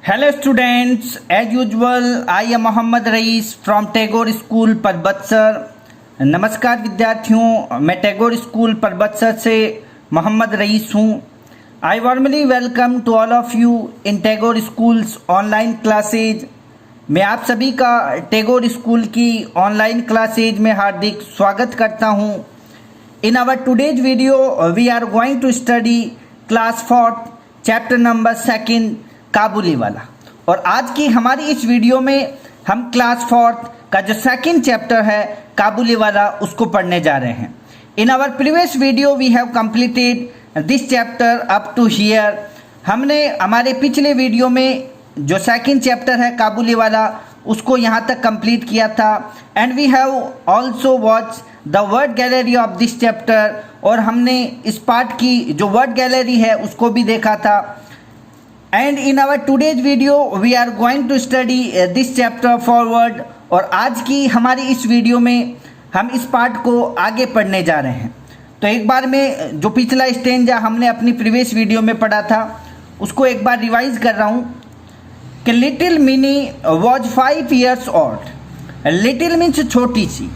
Hello students, as usual I am Mohammad Raees from Tagore school Parbatsar. नमस्कार विद्यार्थियों, मैं Tagore school Parbatsar से मोहम्मद रईस हूँ। I warmly welcome to all of you in Tagore schools online classes. मैं आप सभी का टैगोर स्कूल की ऑनलाइन क्लासेज में हार्दिक स्वागत करता हूँ। In our today's video we are going to study class 4 chapter number 2 Kabuliwala. और आज की हमारी इस वीडियो में हम क्लास 4 का जो 2nd चैप्टर है काबुली वाला उसको पढ़ने जा रहे हैं। In our previous video we have completed this chapter up to here. हमने हमारे पिछले वीडियो में जो 2nd चैप्टर है काबुली वाला उसको यहाँ तक कंप्लीट किया था। And we have also watch the word gallery of this chapter, और हमने इस पार्ट की जो वर्ड गैलरी है उसको भी देखा था। And in our today's video we are going to study this chapter forward. और आज की हमारी इस वीडियो में हम इस पार्ट को आगे पढ़ने जा रहे हैं। तो एक बार में जो पिछला स्टेंजा हमने अपनी प्रीवियस वीडियो में पढ़ा था उसको एक बार रिवाइज कर रहा हूँ कि little mini was 5 years old. Little means छोटी सी,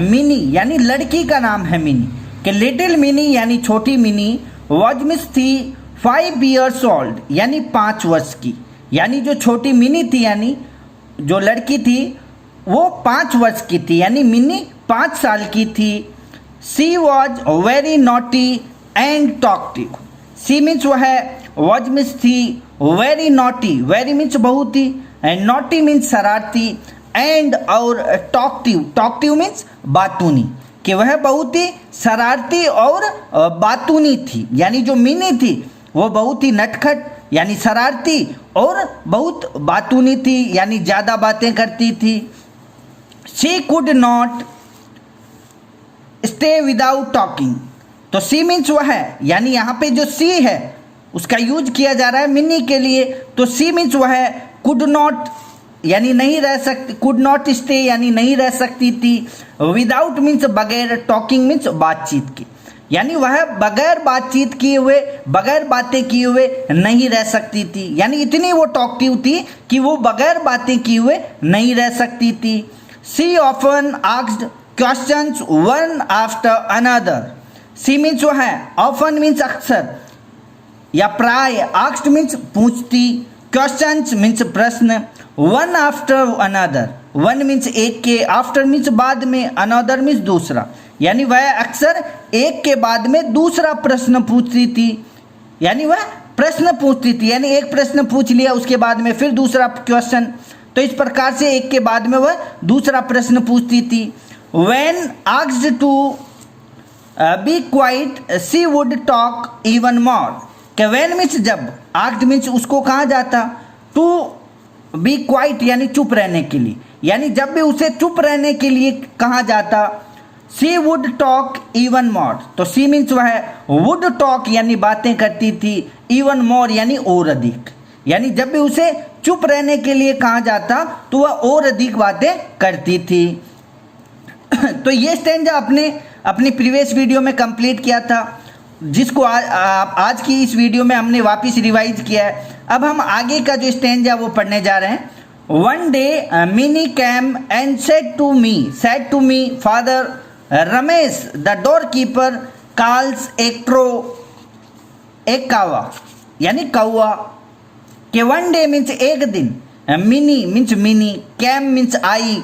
मिनी यानी लड़की का नाम है मिनी, कि लिटिल मिनी यानी छोटी मिनी, वॉज मीन्स थी 5 years ओल्ड यानी 5 वर्ष की। यानी जो छोटी मिनी थी यानी जो लड़की थी वो 5 वर्ष की थी, यानी मिनी 5 साल की थी। She was very naughty and talkative. She means वह है, वॉज मीन्स थी, वेरी नॉटी, वेरी मीन्स बहुत ही, एंड नॉटी मीन्स शरारती, एंड और टॉकटिव, टॉकटिव मीन्स बातूनी, कि वह बहुत ही शरारती और बातूनी थी। यानी जो मिनी थी वो बहुत ही नटखट यानी शरारती और बहुत बातूनी थी यानी ज़्यादा बातें करती थी। She could not stay without talking. तो सी मीन्स वह है, यानी यहाँ पे जो सी है उसका यूज किया जा रहा है मिनी के लिए। तो सी मीन्स वह है, कुड नॉट यानी नहीं रह सकती, कुड नॉट स्टे यानी नहीं रह सकती थी, विदाउट मीन्स बगैर, टॉकिंग मीन्स बातचीत की, यानी वह बगैर बातचीत किए हुए, बगैर बातें किए हुए नहीं रह सकती थी। यानी इतनी वो टॉकटिव थी कि वो बगैर बातें किए हुए नहीं रह सकती थी। She often asked questions one after another. She means वो है, ऑफन मीन्स अक्सर या प्राय, आस्क्ड मीन्स पूछती, क्वेश्चंस मीन्स प्रश्न, one after another, one means एक के, आफ्टर मीन्स बाद में, अनदर मीन्स दूसरा, यानी वह अक्सर एक के बाद में दूसरा प्रश्न पूछती थी। यानी वह प्रश्न पूछती थी, यानी एक प्रश्न पूछ लिया उसके बाद में फिर दूसरा क्वेश्चन, तो इस प्रकार से एक के बाद में वह दूसरा प्रश्न पूछती थी। When asked to be quiet she would talk even more. कि व्हेन मीन्स जब, आस्क्ड मीन्स उसको कहा जाता, टू बी क्वाइट यानी चुप रहने के लिए, यानी जब भी उसे चुप रहने के लिए कहा जाता। शी वुड टॉक इवन मोर। तो सी मीन्स वह है, वुड टॉक यानी बातें करती थी, इवन मोर यानी और अधिक, यानी जब भी उसे चुप रहने के लिए कहा जाता तो वह और अधिक बातें करती थी। तो ये स्टेंजा अपनी प्रीवियस वीडियो में कंप्लीट किया था, जिसको आज की इस वीडियो में हमने वापस रिवाइज किया है। अब हम आगे का जो स्टेंजा वो पढ़ने जा रहे हैं। One day Mini came and said to me father Ramesh the door keeper calls एक कावा यानी कौआ, के वन डे मीन्स एक दिन, Mini means Mini, came means आई,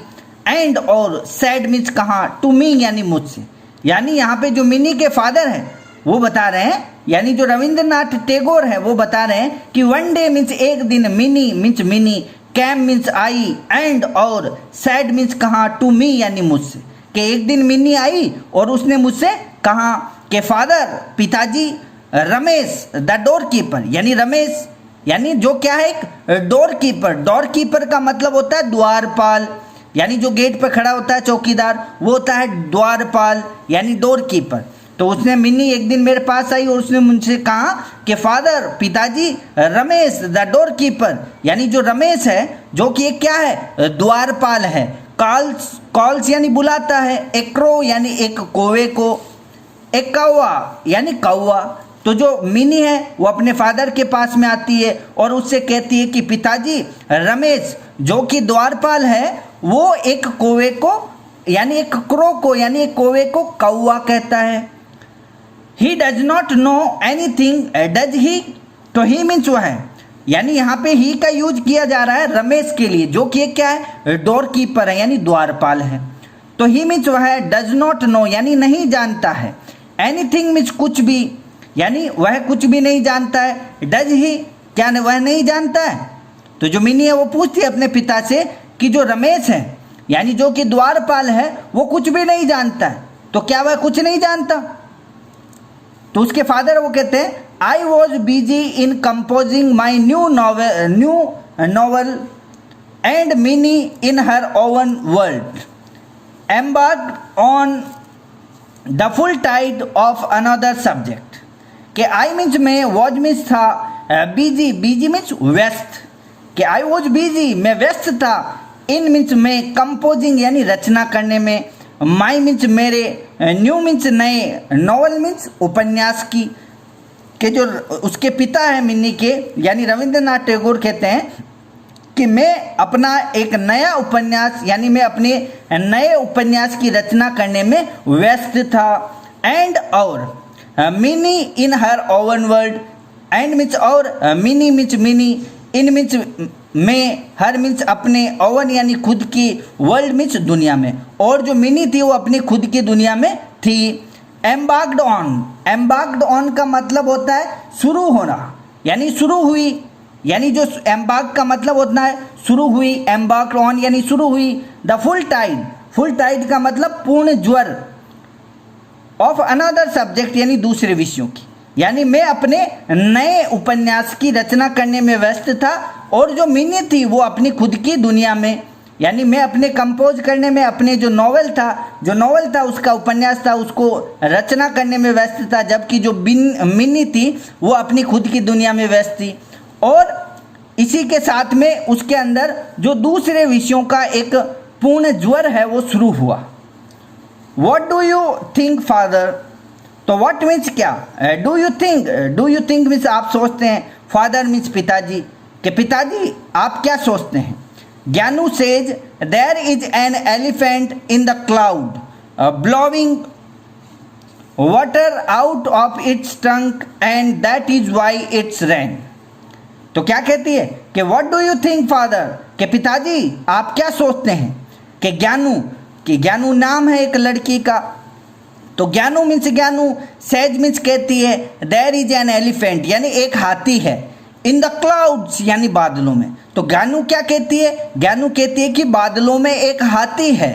एंड और सैड मीन्स कहा, टू मी यानी मुझसे। यानी यहाँ पे जो मिनी के फादर हैं वो बता रहे हैं, यानी जो रविंद्रनाथ टैगोर है वो बता रहे हैं कि वन डे मीन्स एक दिन, Mini means Mini, came means आई, एंड और सैड मीन्स कहा, टू मी यानी मुझसे, कि एक दिन मिनी आई और उसने मुझसे कहा कि फादर पिताजी, रमेश द डोर कीपर यानी रमेश, यानी जो क्या है एक डोर कीपर। डोर कीपर का मतलब होता है द्वारपाल, यानी जो गेट पर खड़ा होता है चौकीदार वो होता है द्वारपाल यानी डोर कीपर। तो उसने मिनी एक दिन मेरे पास आई और उसने मुझसे कहा कि फादर पिताजी, रमेश द डोर कीपर यानी जो रमेश है जो कि एक क्या है द्वारपाल है, कॉल्स यानी बुलाता है, एक्रो यानी एक कौवे को, एक कौवा यानी कौवा, तो जो मिनी है वो अपने फादर के पास में आती है और उससे कहती है कि पिताजी, रमेश जो कि द्वारपाल है वो एक कौवे को यानी एक क्रो को यानी एक कौवे को कौवा कहता है। He does not know anything does he, तो ही मीन्स वह है, यानी यहाँ पे ही का यूज किया जा रहा है रमेश के लिए जो कि क्या है, डोर कीपर है यानी द्वारपाल है। तो ही मीन्स वह है, डज नॉट नो यानी नहीं जानता है, एनीथिंग मीन्स कुछ भी यानी वह कुछ भी नहीं जानता है, डज ही क्या वह नहीं जानता है। तो जो मिनी है वो पूछती है अपने पिता से कि जो रमेश है यानी जो कि द्वारपाल है वो कुछ भी नहीं जानता है, तो क्या वह कुछ नहीं जानता। तो उसके फादर वो कहते हैं, I was busy in composing my new novel and Mini in her own world embarked on the full tide of another subject. कि आई मीन्स में, वॉज मीन्स था, बिजी, बिजी मीन्स व्यस्त, कि आई वॉज बिजी मैं व्यस्त था, इन मीन्स में, composing यानी रचना करने में, माई मीन्स मेरे, न्यू मीन्स नए, नॉवल मीन्स उपन्यास की। के जो उसके पिता है मिन्नी के यानी रविंद्रनाथ टैगोर कहते हैं कि मैं अपना एक नया उपन्यास यानी मैं अपने नए उपन्यास की रचना करने में व्यस्त था। एंड और mini in her own world, and means और, मिनी मीन्स मिनी, इन मीन्स में, हर मीन्स अपने, ओवन यानी खुद की, वर्ल्ड मीन्स दुनिया में, और जो मिनी थी वो अपनी खुद की दुनिया में थी। एम्बार्क्ड ऑन, एम्बार्क्ड ऑन का मतलब होता है शुरू होना यानी शुरू हुई, यानी जो एम्बार्क का मतलब होता है शुरू हुई, एम्बार्क्ड ऑन यानी शुरू हुई। The full tide, full tide का मतलब पूर्ण ज्वर, ऑफ अनदर सब्जेक्ट यानी दूसरे विषयों की, यानी मैं अपने नए उपन्यास की रचना करने में व्यस्त था और जो मिनी थी वो अपनी खुद की दुनिया में, यानी मैं अपने कंपोज करने में, अपने जो नॉवल था उसका उपन्यास था उसको रचना करने में व्यस्त था, जबकि जो मिनी थी वो अपनी खुद की दुनिया में व्यस्त थी। और इसी के साथ में उसके अंदर जो दूसरे विषयों का एक पूर्ण ज्वर है वो शुरू हुआ। What do you think father, तो व्हाट मीन्स क्या, डू यू थिंक मीन्स आप सोचते हैं, फादर मीन्स पिताजी, कि पिताजी आप क्या सोचते हैं। Gyanu says there is an elephant in the cloud blowing water out of its trunk and that is why it's rain. तो क्या कहती है कि what do you think father, कि पिताजी आप क्या सोचते हैं। कि ज्ञानू नाम है एक लड़की का, तो ज्ञानू मीन्स ज्ञानू, सेज मीन्स कहती है, देयर इज एन एलिफेंट यानी एक हाथी है, इन द क्लाउड्स यानी बादलों में। तो ज्ञानू क्या कहती है, ज्ञानू कहती है कि बादलों में एक हाथी है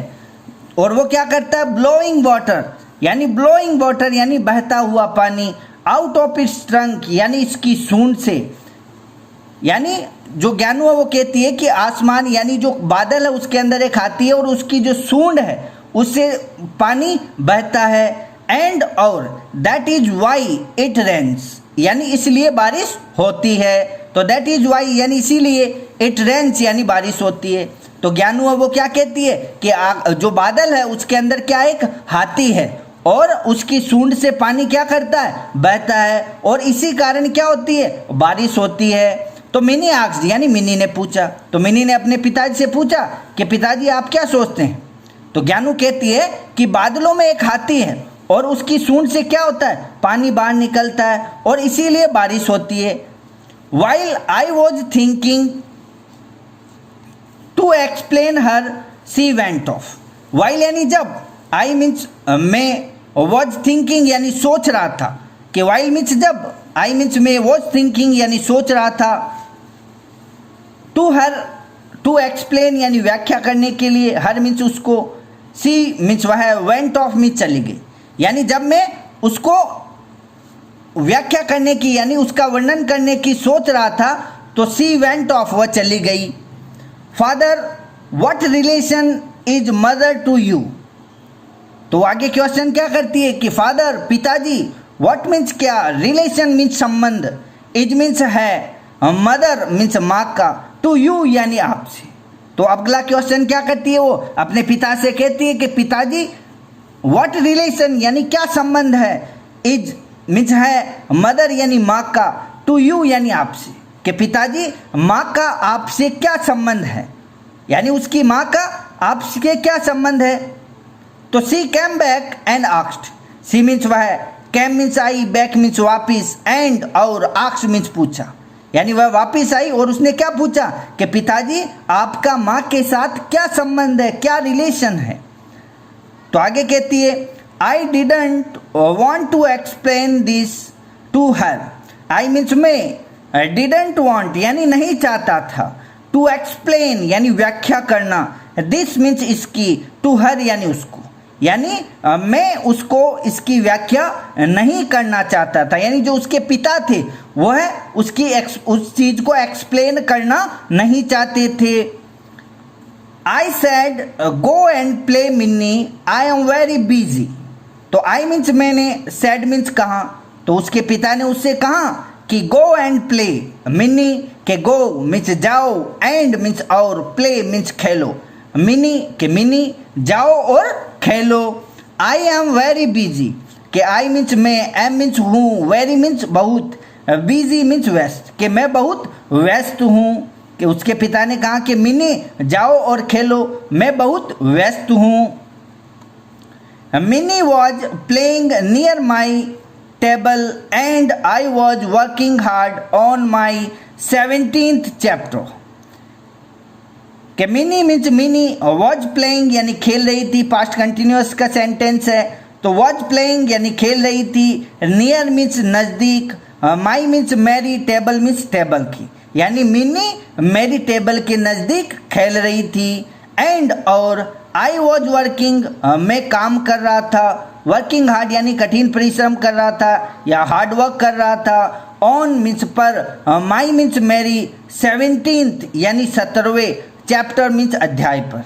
और वो क्या करता है, ब्लोइंग वाटर यानी बहता हुआ पानी, आउट ऑफ इट्स ट्रंक यानी इसकी सूंड से, यानी जो ज्ञानू है वो कहती है कि आसमान यानी जो बादल है उसके अंदर एक हाथी है और उसकी जो सूंड है उससे पानी बहता है। एंड और that is why it rains यानी इसलिए बारिश होती है, तो दैट इज वाई यानी इसीलिए, इट रेन्स यानी बारिश होती है। तो ज्ञानू है वो क्या कहती है कि जो बादल है उसके अंदर क्या एक हाथी है और उसकी सूंड से पानी क्या करता है, बहता है, और इसी कारण क्या होती है, बारिश होती है। तो मिनी आस्क्ड यानी मिनी ने पूछा, तो मिनी ने अपने पिताजी से पूछा कि पिताजी आप क्या सोचते हैं। तो ज्ञानू कहती है कि बादलों में एक हाथी है और उसकी सूंड से क्या होता है, पानी बाहर निकलता है और इसीलिए बारिश होती है। While I was thinking to explain her she went off. While यानी जब, आई मीन्स मैं, वॉज थिंकिंग यानी सोच रहा था, कि वाइल मीन्स जब, आई मीन्स मैं, वॉज थिंकिंग यानी सोच रहा था, टू एक्सप्लेन यानी व्याख्या करने के लिए, हर मीन्स उसको, सी मीन्स वह, वेंट ऑफ मीन्स चली गई, यानी जब मैं उसको व्याख्या करने की यानी उसका वर्णन करने की सोच रहा था तो सी वेंट ऑफ वह चली गई। Father what relation is mother to you, तो आगे क्वेश्चन क्या करती है कि फादर पिताजी, व्हाट मीन्स क्या, रिलेशन मीन्स संबंध, इज मीन्स है, मदर मीन्स माँ का, टू यू यानी आपसे। तो अगला क्वेश्चन क्या करती है, वो अपने पिता से कहती है कि पिताजी व्हाट रिलेशन यानी क्या संबंध है, इज मीन्स है मदर यानी माँ का, टू यू यानी आपसे, कि पिताजी माँ का आपसे क्या संबंध है, यानी उसकी माँ का आपसे क्या संबंध है। तो she came back and asked, she means वह, कैम मीन्स आई, बैक मीन्स वापिस, एंड और आस्क्ड मीन्स पूछा, यानी वह वापिस आई और उसने क्या पूछा कि पिताजी आपका माँ के साथ क्या संबंध है, क्या रिलेशन है। तो आगे कहती है I didn't want to explain this to her, I means मैं, डिडंट वॉन्ट यानी नहीं चाहता था, टू एक्सप्लेन यानी व्याख्या करना, दिस मीन्स इसकी, टू हर यानी उसको, यानी मैं उसको इसकी व्याख्या नहीं करना चाहता था, यानी जो उसके पिता थे वह उसकी उस चीज को एक्सप्लेन करना नहीं चाहते थे। I said go and play Mini, I am very busy. तो आई मीन्स मैंने, सेड मीन्स कहा, तो उसके पिता ने उससे कहा कि गो एंड प्ले मिन्नी, के गो मीन्स जाओ, एंड मीन्स और, प्ले मीन्स खेलो, मिनी के मिनी जाओ और खेलो। आई एम वेरी बिजी, के आई मीन्स मैं, एम मीन्स हूँ, वेरी मीन्स बहुत, बिजी मीन्स व्यस्त, कि मैं बहुत व्यस्त हूँ। कि उसके पिता ने कहा कि मिनी जाओ और खेलो, मैं बहुत व्यस्त हूँ। Mini was playing near my table and I was working hard on my 17th chapter. कि Mini means Mini, was playing यानी खेल रही थी, पास्ट कंटिन्यूअस का सेंटेंस है, तो वॉज प्लेइंग यानी खेल रही थी, नियर मीन्स नज़दीक, माई मीन्स मेरी, टेबल मीन्स टेबल की, यानी मिनी मेरी टेबल के नज़दीक खेल रही थी, एंड और आई वॉज वर्किंग मैं काम कर रहा था, वर्किंग हार्ड यानी कठिन परिश्रम कर रहा था या हार्ड वर्क कर रहा था, ऑन मीन्स पर, माई मीन्स मेरी, 17th यानी 17वें, चैप्टर मीन्स अध्याय पर,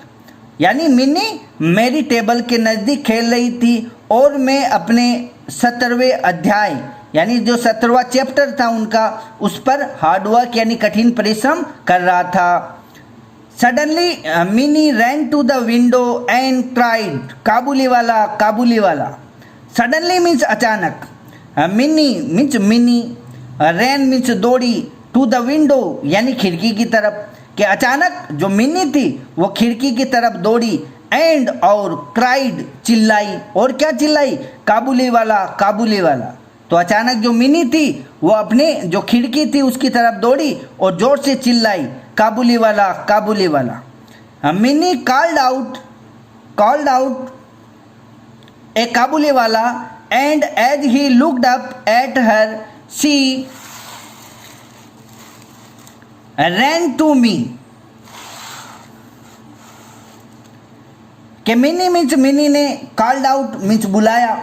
यानी मिनी मेरी टेबल के नज़दीक खेल रही थी और मैं अपने 17वें अध्याय यानी जो 17वां चैप्टर था उनका, उस पर हार्डवर्क यानी कठिन परिश्रम कर रहा था। Suddenly Mini ran to the window and cried, Kabuli वाला काबुली वाला। सडनली मीन्स अचानक, Mini means Mini, ran means दौड़ी, टू द विंडो यानी खिड़की की तरफ, कि अचानक जो मिनी थी वो खिड़की की तरफ दौड़ी, एंड और क्राइड चिल्लाई, और क्या चिल्लाई, काबुली वाला काबुली वाला। तो अचानक जो मिनी थी वो अपने जो खिड़की थी उसकी तरफ दौड़ी और जोर से चिल्लाई, काबुली वाला काबुली वाला। Mini called out a Kabuliwala, and as he looked up at her she ran to me। कि मिनी मीन्स मिनी ने, कॉल्ड आउट मीन्स बुलाया,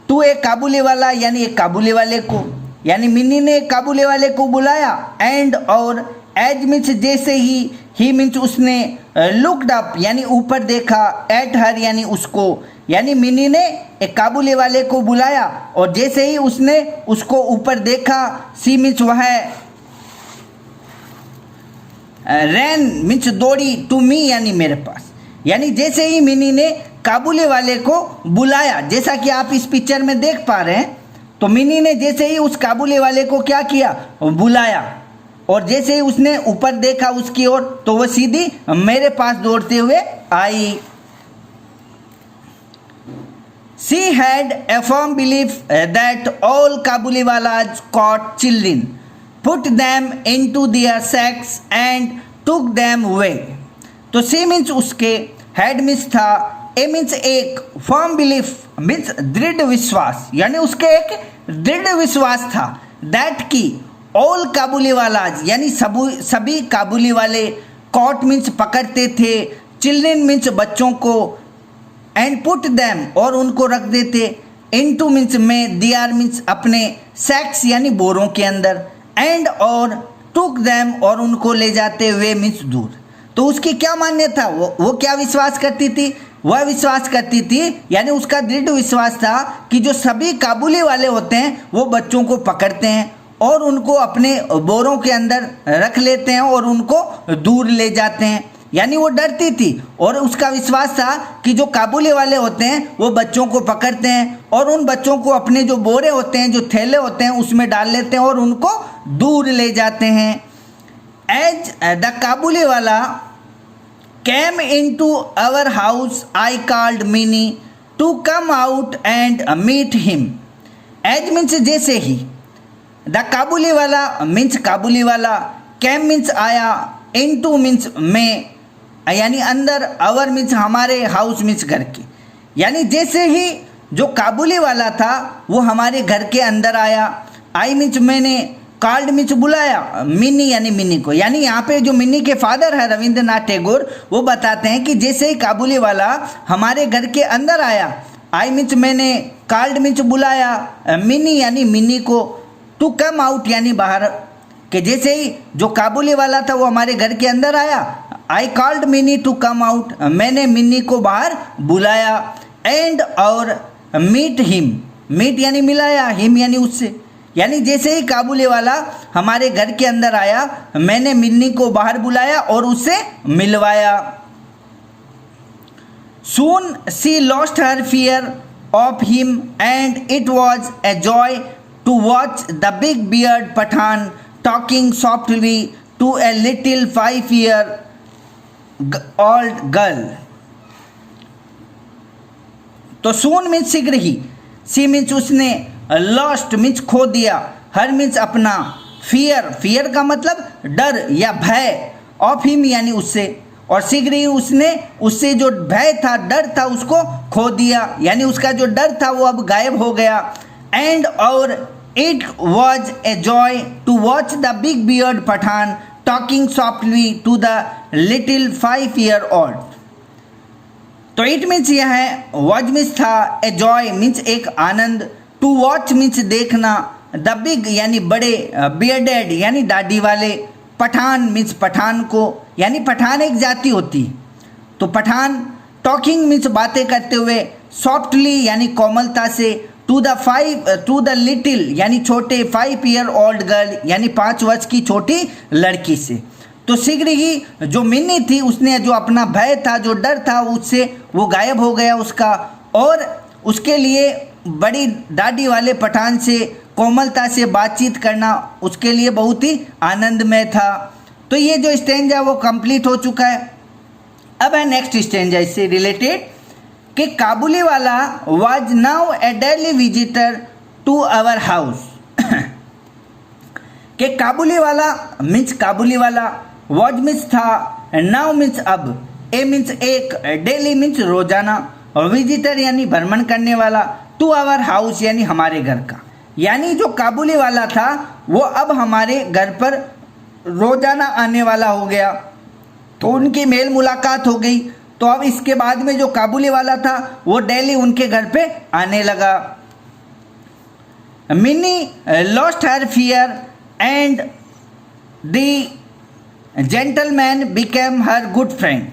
टू एक काबुली वाला यानी एक काबुली वाले को, यानी मिनी ने काबुली वाले को बुलाया, एंड और एज मीन्स जैसे ही मीन्स उसने, लुक्ड अप यानी ऊपर देखा, एट हर यानी उसको, यानी मिनी ने एक काबुली वाले को बुलाया और जैसे ही उसने उसको ऊपर देखा, सी मीन्स वह, रैन मीन्स दौड़ी, टू मी यानी मेरे पास, यानी जैसे ही मिनी ने काबुली वाले को बुलाया, जैसा कि आप इस पिक्चर में देख पा रहे हैं, तो मिनी ने जैसे ही उस काबुली वाले को क्या किया, बुलाया, और जैसे ही उसने ऊपर देखा उसकी ओर, तो वह सीधी मेरे पास दौड़ते हुए आई। She had a firm belief that all Kabuliwalas caught children, put them into their sacks and took them away। तो सी मीन्स उसके, हेड मीन्स था, ए मीन्स एक, फर्म बिलीफ मीन्स दृढ़ विश्वास, यानी उसके एक दृढ़ विश्वास था, दैट की ऑल काबुली वालाज यानी सभी काबुली वाले, कॉट मीन्स पकड़ते थे, चिल्ड्रन मीन्स बच्चों को, एंड पुट दैम और उनको रख देते, इनटू मीन्स में, दियार मीन्स अपने, सैक्स यानी बोरों के अंदर, एंड और टुक दैम और उनको ले जाते हुए मीन्स दूर। तो उसकी क्या मान्यता, वो क्या विश्वास करती थी, वह विश्वास करती थी, यानी उसका दृढ़ विश्वास था कि जो सभी काबुली वाले होते हैं वो बच्चों को पकड़ते हैं और उनको अपने बोरों के अंदर रख लेते हैं और उनको दूर ले जाते हैं, यानी वो डरती थी और उसका विश्वास था कि जो काबुली वाले होते हैं वो बच्चों को पकड़ते हैं और उन बच्चों को अपने जो बोरे होते हैं, जो थैले होते हैं, उसमें डाल लेते हैं और उनको दूर ले जाते हैं। एज द काबुली वाला came into our house, I called Minnie to come out and meet him. As means जैसे ही, the काबुली वाला means काबुली वाला, came means आया, into means में, यानी अंदर, our means हमारे, house means घर के, यानी जैसे ही जो काबुली वाला था वो हमारे घर के अंदर आया। आई मीन्स मैंने, कॉल्ड मीन्स बुलाया, मिनी यानी मिनी को, यानी यहाँ पे जो मिनी के फादर है रविंद्रनाथ टैगोर, वो बताते हैं कि जैसे ही काबुली वाला हमारे घर के अंदर आया, आई मीन्स मैंने, कॉल्ड मीन्स बुलाया, मिनी यानी मिनी को, टू कम आउट यानी बाहर, कि जैसे ही जो काबुली वाला था वो हमारे घर के अंदर आया, I called Mini to come out, मैंने मिनी को बाहर बुलाया, एंड और मीट हिम, मीट यानी मिलाया, हिम यानी उससे, यानी जैसे ही काबुली वाला हमारे घर के अंदर आया, मैंने मिन्नी को बाहर बुलाया और उससे मिलवाया। Soon she lost her fear of him and it was a joy to watch the big beard Pathan talking softly to a little 5-year-old girl. तो soon means शीघ्र ही, she means उसने, लॉस्ट मीन्स खो दिया, हर means अपना, fear, fear का मतलब डर या भय, ऑफ हिम यानी उससे, और शीघ्र ही उसने उससे जो भय था, डर था, उसको खो दिया, यानी उसका जो डर था वो अब गायब हो गया। एंड और it was a joy to watch the big beard Pathan talking softly to the little 5-year-old। तो इट मीन्स यह है, वॉज मीन्स था, ए जॉय मीन्स एक आनंद, टू वॉच मीन्स देखना, द बिग यानी बड़े, बियर्डेड यानी दाढ़ी वाले, पठान मीन्स पठान को, यानी पठान एक जाति होती, तो पठान, टॉकिंग मीन्स बातें करते हुए, सॉफ्टली यानी कोमलता से, टू द लिटिल यानी छोटे, 5-year-old गर्ल यानी 5 वर्ष की छोटी लड़की से। तो शीघ्र ही जो मिन्नी थी उसने जो अपना भय था, जो डर था, उससे वो गायब हो गया उसका, और उसके लिए बड़ी दाढ़ी वाले पठान से कोमलता से बातचीत करना उसके लिए बहुत ही आनंदमय था। तो ये जो स्टेंजा वो कंप्लीट हो चुका है। अब है नेक्स्ट स्टेंजा इससे रिलेटेड कि Kabuliwala was now a daily visitor to our house. कि Kabuliwala means Kabuliwala, was means था, नाउ मीन्स अब, ए मीन्स एक, डेली मीन्स रोजाना, विजिटर यानी भ्रमण करने वाला, टू आवर हाउस यानी हमारे घर का, यानी जो काबुली वाला था वो अब हमारे घर पर रोजाना आने वाला हो गया। तो उनकी मेल मुलाकात हो गई, तो अब इसके बाद में जो काबुली वाला था वो डेली उनके घर पे आने लगा। Mini lost her fear and the gentleman became her good friend.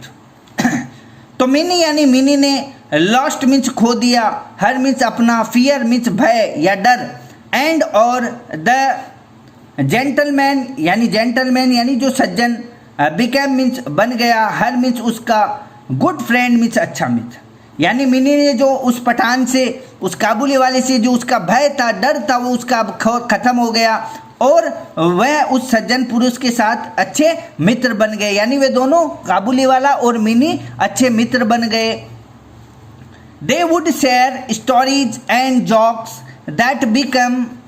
तो मिनी यानी मिनी ने, लॉस्ट मीन्स खो दिया, हर मीन्स अपना, फियर मीन्स भय या डर, एंड और द जेंटलमैन यानी जो सज्जन, बिकेम मीन्स बन गया, हर मीन्स उसका, गुड फ्रेंड मीन्स अच्छा मित्र, यानी मिनी ने जो उस पठान से, उस काबुली वाले से जो उसका भय था, डर था, वो उसका अब खत्म हो गया और वह उस सज्जन पुरुष के साथ अच्छे मित्र बन गए, यानी वे दोनों, काबुली वाला और मिनी, अच्छे मित्र बन गए। They would share stories and jokes that become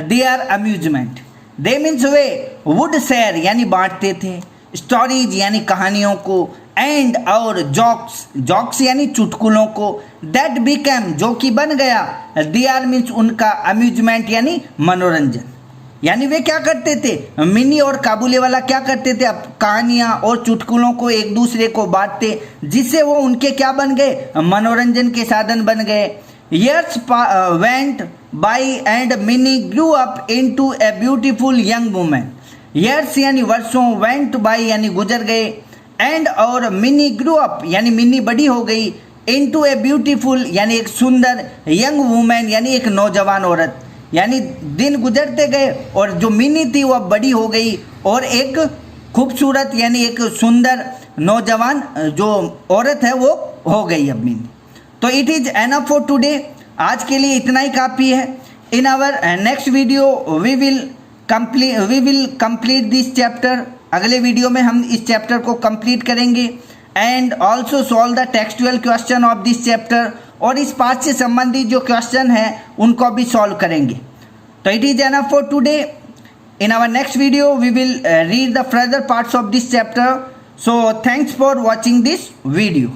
their amusement. They means way would share यानी बांटते थे, stories यानी कहानियों को, and और jokes यानी चुटकुलों को, that became जो कि बन गया, their means उनका, amusement यानी मनोरंजन, यानी वे क्या करते थे, मिनी और काबुली वाला क्या करते थे, अब कहानियाँ और चुटकुलों को एक दूसरे को बांटते, जिससे वो उनके क्या बन गए, मनोरंजन के साधन बन गए। Years went by and Minnie grew up into a beautiful young woman. Years यानी वर्षों, went by यानी गुजर गए, and और Minnie grew up यानी मिनी बड़ी हो गई, into a beautiful यानी एक सुंदर, young woman यानी एक नौजवान औरत, यानी दिन गुजरते गए और जो मिनी थी वह बड़ी हो गई और एक खूबसूरत यानी एक सुंदर नौजवान जो औरत है वो हो गई अब मीन। तो it is enough for today, आज के लिए इतना ही काफ़ी है। In our next video we will complete this chapter, अगले वीडियो में हम इस चैप्टर को कंप्लीट करेंगे and also solve the textual question of this chapter, और इस पाठ से संबंधित जो क्वेश्चन है उनको भी सॉल्व करेंगे। तो it is enough for today. In our next video we will read the further parts of this chapter. So thanks for watching this video.